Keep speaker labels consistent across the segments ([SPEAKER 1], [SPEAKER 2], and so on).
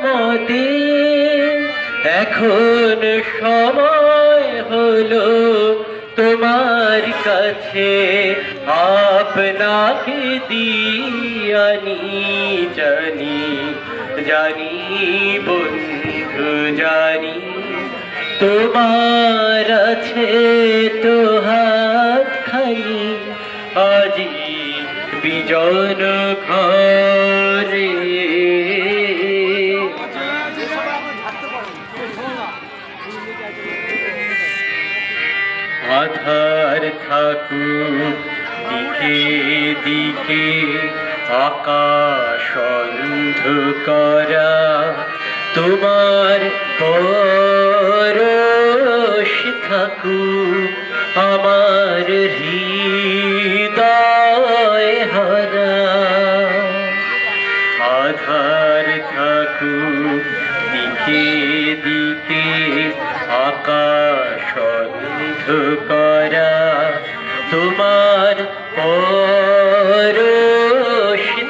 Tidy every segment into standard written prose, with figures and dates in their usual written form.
[SPEAKER 1] মতে এখন সময় হলো তোমার কাছে আপনাকে দিয়ানি জানি জানি বন্ধু জানি তোমার আছে তো হাত খালি আজি বিজন ঘরে আধার থাকুক দিকে দিকে আকাশ অন্ধকারা তোমার পরশ থাকুক আমার হৃদয় হারা আধার থাকুক দিকে দিকে আকাশ অন্ধকারা তোমার পরশ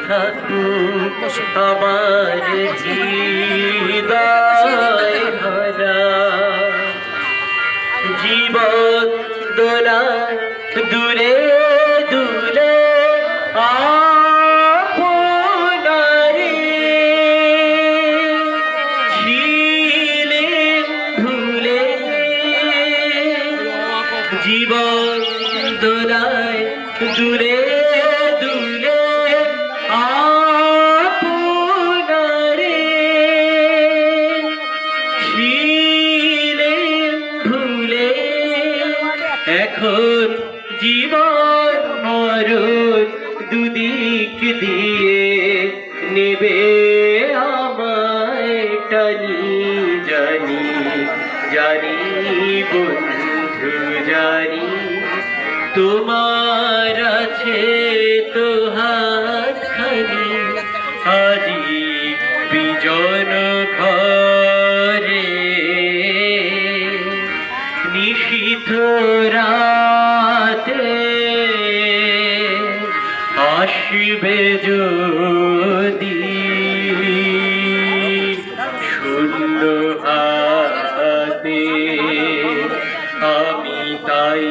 [SPEAKER 1] থাকুক আমার হৃদয় ভরা জীবন দোলায় দূরে দূরে আপনারে ছিলেন ভুলে জীবন দোলায় দূরে দূরে আপনারে ছিলেন ভুলে এখন জীবন মরণ দুদিক দিয়ে নেবে আমায় টানি জানি জানি বন্ধু জানি তোমার আছে তো হাত খালি আজি বিজন ঘরে নিশীথ রাতে আসবে যদি শূন্য হাতে আমি তাই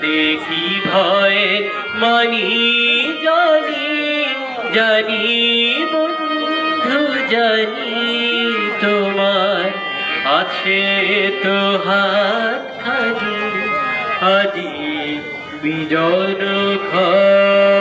[SPEAKER 1] দেখি ভয় মানি জানি জানি বন্ধু জানি তোমার আছে তো হাত খালি আজি বিজন ঘর